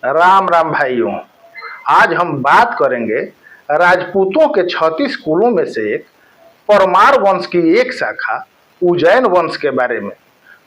राम राम भाइयों। आज हम बात करेंगे राजपूतों के 36 कुलों में से एक परमार वंश की एक शाखा उज्जैन वंश के बारे में।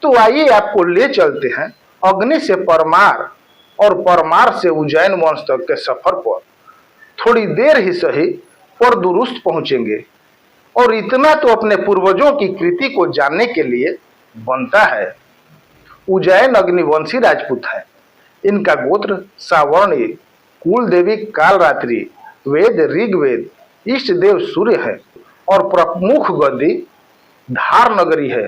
तो आइए आपको ले चलते हैं अग्नि से परमार और परमार से उज्जैन वंश तक के सफर पर। थोड़ी देर ही सही पर दुरुस्त पहुंचेंगे और इतना तो अपने पूर्वजों की कृति को जानने के लिए बनता है। उज्जैन अग्निवंशी राजपूत है। इनका गोत्र सावर्णी, कुल देवी कालरात्रि, वेद ऋग्वेद, इष्ट देव सूर्य है और प्रमुख गद्दी धार नगरी है।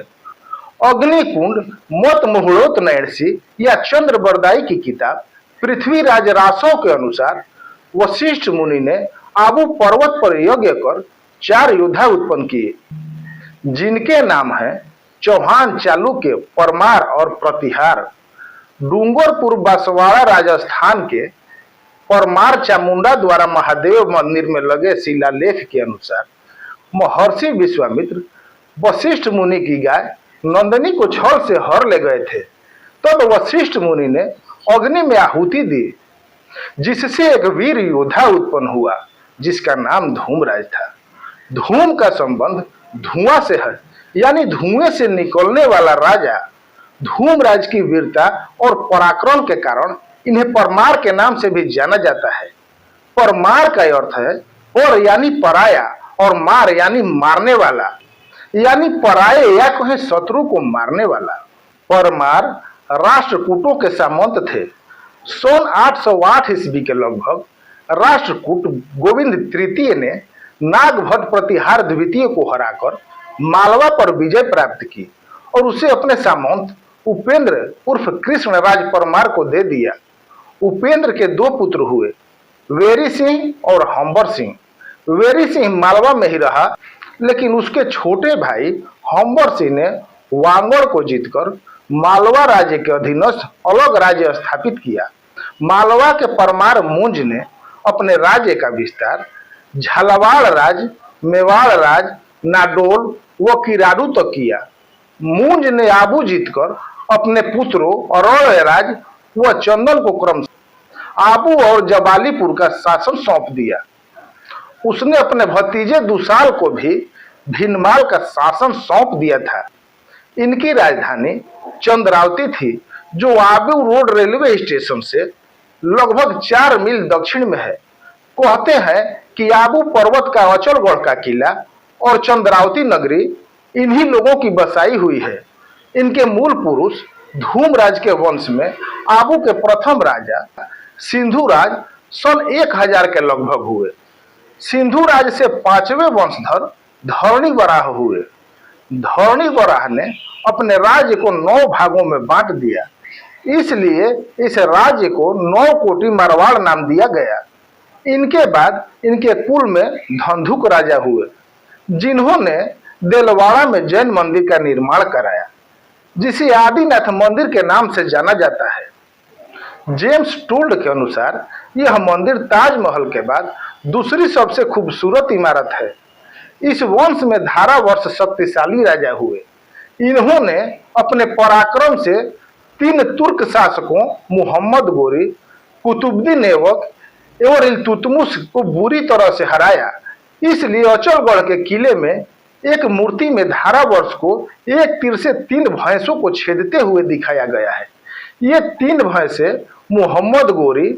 अग्निकुंड मत मुहुड़ोत नैणसी या चंद्र बरदाई की किताब पृथ्वीराज रासों के अनुसार वशिष्ठ मुनि ने आबू पर्वत पर यज्ञ कर 4 योद्धा उत्पन्न किए, जिनके नाम हैं चौहान, चालुक्य, परमार और प्रतिहार। डूंगरपुर बांसवाड़ा राजस्थान के परमार चामुंडा द्वारा महादेव मंदिर में लगे शिलालेख के अनुसार महर्षि विश्वामित्र वशिष्ठ मुनि की गाय नंदिनी को छल से हर ले गए थे। तब वशिष्ठ मुनि ने अग्नि में आहुति दी, जिससे एक वीर योद्धा उत्पन्न हुआ जिसका नाम धूमराज था। धूम का संबंध धुआं से है, यानी धुएं से निकलने वाला राजा। धूमराज की वीरता और पराक्रम के कारण इन्हें परमार के नाम से भी जाना जाता है। परमार का अर्थ है पर यानी पराया और मार यानी मारने वाला, यानी पराये या कहें शत्रु को मारने वाला। परमार राष्ट्रकूटों के सामंत थे। सन 808 ईस्वी के लगभग राष्ट्रकूट गोविंद तृतीय ने नागभट्ट प्रतिहार द्वितीय को हराकर मालवा पर विजय प्राप्त की और उसे अपने सामंत उपेंद्र उर्फ कृष्ण राज परमार को दे दिया। उपेंद्र के 2 पुत्र हुए, वेरी सिंह और हम्बर सिंह। वेरी सिंह मालवा में ही रहा, लेकिन उसके छोटे भाई हम्बर सिंह ने वांगड़ को जीतकर मालवा राज्य के अधीनस्थ अलग राज्य स्थापित किया। मालवा के परमार मुंज ने अपने राज्य का विस्तार झालावाड़ राज, मेवाड़ राज, नाडोल व किराडू तक किया। मुंज ने आबू जीतकर अपने पुत्रों अरौल राज व चंदन को क्रमशः आबू और जबालीपुर का शासन सौंप दिया। उसने अपने भतीजे दुसाल को भी भिनमाल का शासन सौंप दिया था। इनकी राजधानी चंद्रावती थी, जो आबू रोड रेलवे स्टेशन से लगभग 4 मील दक्षिण में है। कहते हैं कि आबू पर्वत का अचलगढ़ का किला और चंद्रावती नगरी इन्हीं लोगों की बसाई हुई है। इनके मूल पुरुष धूमराज के वंश में आबू के प्रथम राजा सिंधुराज सन 1000 के लगभग हुए। सिंधुराज से 5वें वंशधर धरणी वराह हुए। धरणी वराह ने अपने राज्य को 9 भागों में बांट दिया, इसलिए इस राज्य को 9 कोटि मारवाड़ नाम दिया गया। इनके बाद इनके कुल में धंधुक राजा हुए, जिन्होंने देलवाड़ा में जैन मंदिर का निर्माण कराया, जिसे आदिनाथ मंदिर के नाम से जाना जाता है। जेम्स टूल्ड के अनुसार यह मंदिर ताजमहल के बाद दूसरी सबसे खूबसूरत इमारत है। इस वंश में धारावर्ष शक्तिशाली राजा हुए। इन्होंने अपने पराक्रम से 3 तुर्क शासकों मुहम्मद गोरी, कुतुबुद्दीन ऐबक और इल्तुतमिश को बुरी तरह से हराया। इसलिए अचलगढ़ के किले में एक मूर्ति में धारावर्ष को एक तीर से 3 भैंसों को छेदते हुए दिखाया गया है। ये 3 भैंसे मुहम्मद गोरी,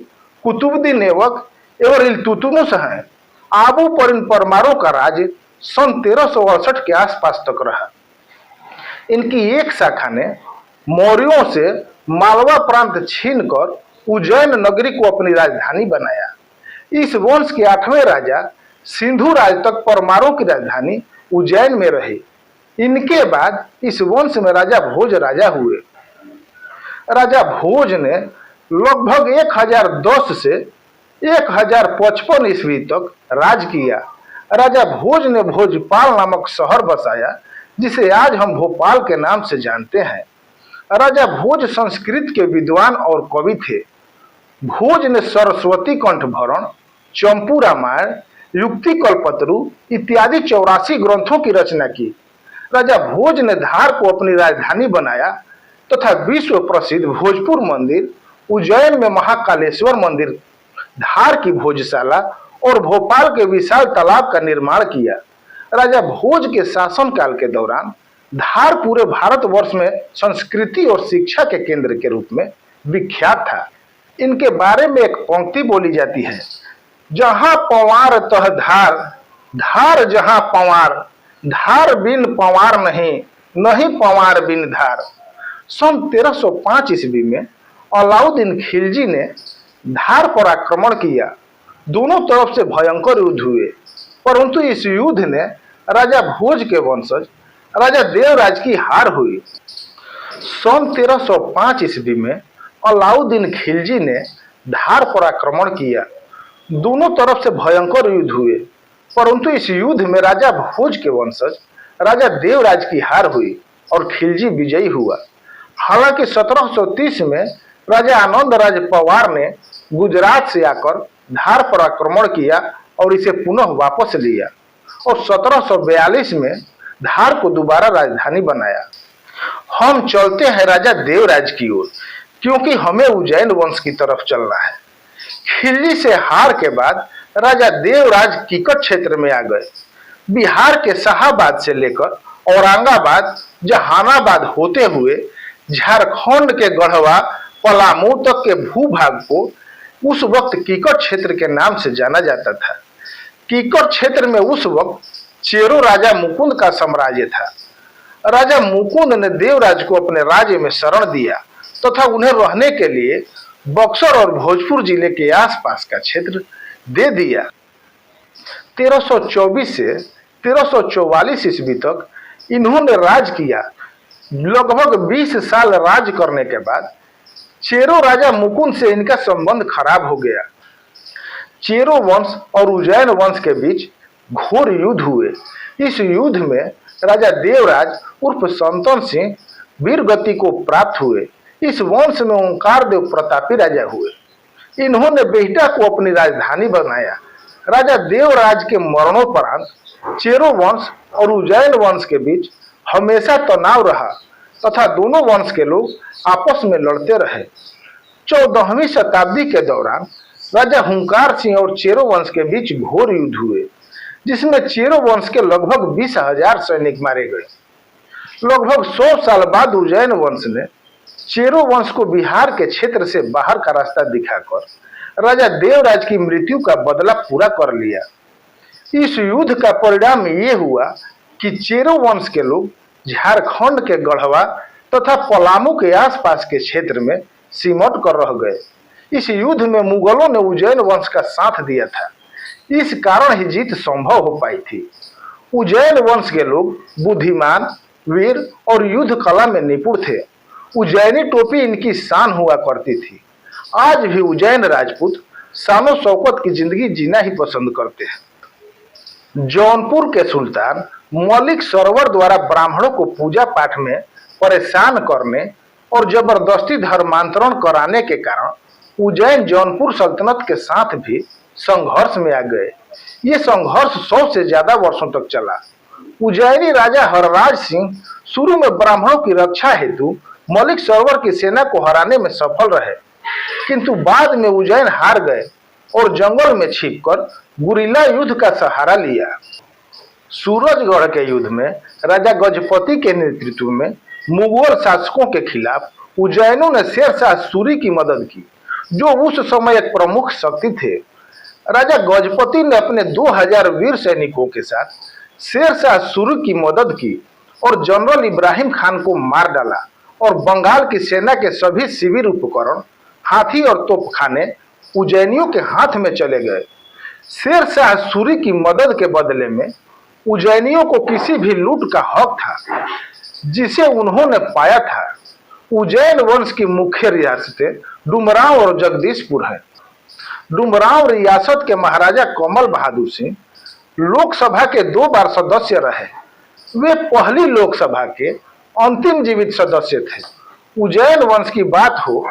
कुतुबुद्दीन ऐबक और इल्तुतमिश हैं। आबू पर इन परमारों का राज्य सन 1368 के आसपास तक रहा। इनकी एक शाखा ने मौर्यों से मालवा प्रांत छीनकर उज्जैन नगरी को अपनी राजधानी बनाया। इस वंश के 8वें राजा सिंधुराज तक परमारों की राजधानी उज्जैन में रही। इनके बाद इस वंश में राजा भोज राजा हुए। राजा भोज ने लगभग 1010 से 1055 ईस्वी तक राज किया। राजा भोज ने भोजपाल नामक शहर बसाया, जिसे आज हम भोपाल के नाम से जानते हैं। राजा भोज संस्कृत के विद्वान और कवि थे। भोज ने सरस्वती कंठ भरण, चंपू रामायण, युक्ति कल्पतरु इत्यादि 84 ग्रंथों की रचना की। राजा भोज ने धार को अपनी राजधानी बनाया तथा विश्व प्रसिद्ध भोजपुर मंदिर उज्जैन में महाकालेश्वर मंदिर, धार की भोजशाला और भोपाल के विशाल तालाब का निर्माण किया। राजा भोज के शासनकाल के दौरान धार पूरे भारतवर्ष में संस्कृति और शिक्षा के केंद्र के रूप में विख्यात था। इनके बारे में एक पंक्ति बोली जाती है, जहां पवार तह धार, धार जहां पवार, धार बिन पवार नहीं, नहीं पवार बिन धार। सन 1305 ईस्वी में अलाउद्दीन खिलजी ने धार पर आक्रमण किया। दोनों तरफ से भयंकर युद्ध हुए, परंतु इस युद्ध ने राजा भोज के वंशज राजा देवराज की हार हुई। सन 1305 ईस्वी में अलाउद्दीन खिलजी ने धार पर आक्रमण किया। दोनों तरफ से भयंकर युद्ध हुए, परंतु इस युद्ध में राजा भोज के वंशज राजा देवराज की हार हुई और खिलजी विजयी हुआ। हालांकि 1730 में राजा आनंद राज पवार ने गुजरात से आकर धार पर आक्रमण किया और इसे पुनः वापस लिया और 1742 में धार को दोबारा राजधानी बनाया। हम चलते हैं राजा देवराज की ओर, क्योंकि हमें उज्जैन वंश की तरफ चलना है। खिलजी से हार के बाद राजा देवराज किकट क्षेत्र में आ गए। बिहार के शाहाबाद से लेकर औरंगाबाद, जहानाबाद होते हुए झारखंड के गढ़वा, पलामू तक के भूभाग को उस वक्त किकट क्षेत्र के नाम से जाना जाता था। किकट क्षेत्र में उस वक्त चेरो राजा मुकुंद का साम्राज्य था। राजा मुकुंद ने देवराज को अपने राज्य में शरण दिया तथा उन्हें रहने के लिए बक्सर और भोजपुर जिले के आसपास का क्षेत्र दे दिया। 1324 से 1344 ईस्वी तक इन्होंने राज किया। लगभग 20 साल राज करने के बाद चेरो राजा मुकुंद से इनका संबंध खराब हो गया। चेरो वंश और उज्जैन वंश के बीच घोर युद्ध हुए। इस युद्ध में राजा देवराज उर्फ संतन सिंह वीरगति को प्राप्त हुए। इस वंश में ओंकार देव प्रतापी राजा हुए। इन्होंने बेहटा को अपनी राजधानी बनाया। राजा देवराज के मरणोपरांत चेरो वंश और उज्जैन वंश के बीच हमेशा तनाव रहा तथा दोनों वंश के लोग आपस में लड़ते रहे। 14वीं शताब्दी के दौरान राजा हुंकार सिंह और चेरो वंश के बीच घोर युद्ध हुए, जिसमें चेरो वंश के लगभग 20,000 सैनिक मारे गए। लगभग 100 साल बाद उज्जैन वंश ने चेरो वंश को बिहार के क्षेत्र से बाहर का रास्ता दिखाकर राजा देवराज की मृत्यु का बदला पूरा कर लिया। इस युद्ध का परिणाम ये हुआ कि चेरो वंश के लोग झारखंड के गढ़वा तथा पलामू के आसपास के क्षेत्र में सिमट कर रह गए। इस युद्ध में मुगलों ने उज्जैन वंश का साथ दिया था। इस कारण ही जीत संभव हो पाई थी। उज्जैन वंश के लोग बुद्धिमान, वीर और युद्ध कला में निपुण थे। उज्जैनी टोपी इनकी शान हुआ करती थी। आज भी उज्जैन राजपूत शानो शौकत की जिंदगी जीना ही पसंद करते हैं। जौनपुर के सुल्तान मलिक सरवर द्वारा ब्राह्मणों को पूजा पाठ में परेशान करने और जबरदस्ती धर्मांतरण कराने के कारण उज्जैन जौनपुर सल्तनत के साथ भी संघर्ष में आ गए। ये संघर्ष 100 से ज्यादा वर्षों तक चला। उज्जैनी राजा हरराज सिंह शुरू में ब्राह्मणों की रक्षा हेतु मलिक सरवर की सेना को हराने में सफल रहे, किंतु बाद में उज्जैन हार गए और जंगल में छिपकर गुरिल्ला युद्ध का सहारा लिया। सूरजगढ़ के युद्ध में राजा गजपति के नेतृत्व में मुगल शासकों के खिलाफ उज्जैनों ने शेरशाह सूरी की मदद की, जो उस समय एक प्रमुख शक्ति थे। राजा गजपति ने अपने 2000 वीर सैनिकों के साथ शेरशाह सूरी की मदद की और जनरल इब्राहिम खान को मार डाला और बंगाल की सेना के सभी शिविर उपकरण, हाथी और तोपखाने उज्जैनियों के हाथ में चले गए। शेरशाह सूरी की मदद के बदले में उज्जैनियों को किसी भी लूट का हक था, जिसे उन्होंने पाया था। उज्जैन वंश की मुख्य रियासतें डुमरांव और जगदीशपुर है। डुमरांव रियासत के महाराजा कमल बहादुर सिंह लोकसभा के 2 बार सदस्य रहे। वे पहली लोकसभा के अंतिम जीवित सदस्य थे। उज्जैन वंश की बात हो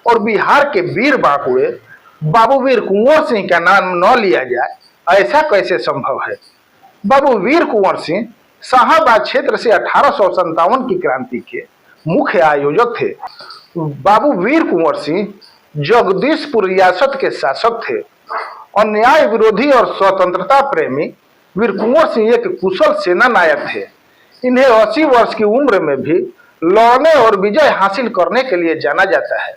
और बिहार के वीर बांकुड़े बाबू वीर कुंवर सिंह का नाम न लिया जाए, ऐसा कैसे संभव है। बाबू वीर कुंवर सिंह शाहाबाद क्षेत्र से 1857 की क्रांति के मुख्य आयोजक थे। बाबू वीर कुंवर सिंह जगदीशपुर रियासत के शासक थे। अन्याय विरोधी और स्वतंत्रता प्रेमी वीर कुंवर सिंह एक कुशल सेना नायक थे। इन्हें 80 वर्ष की उम्र में भी लड़ने और विजय हासिल करने के लिए जाना जाता है।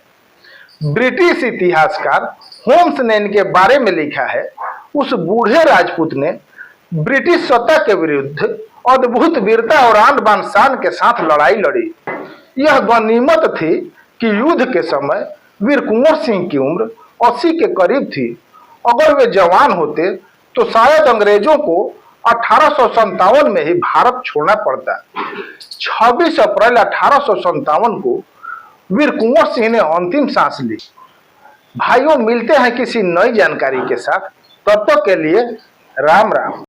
ब्रिटिश इतिहासकार होम्स ने इनके बारे में लिखा है, उस बूढ़े राजपूत ने ब्रिटिश सत्ता के विरुद्ध अद्भुत वीरता और आन बान शान के साथ लड़ाई लड़ी। यह गनीमत थी कि युद्ध के समय वीर कुंवर सिंह की उम्र 80 के करीब थी। अगर वे जवान होते तो शायद अंग्रेजों को 1857 में ही भारत छोड़ना पड़ता। 26 अप्रैल 1857 को वीर कुंवर सिंह ने अंतिम सांस ली। भाइयों, मिलते हैं किसी नई जानकारी के साथ। तब तक के लिए राम राम।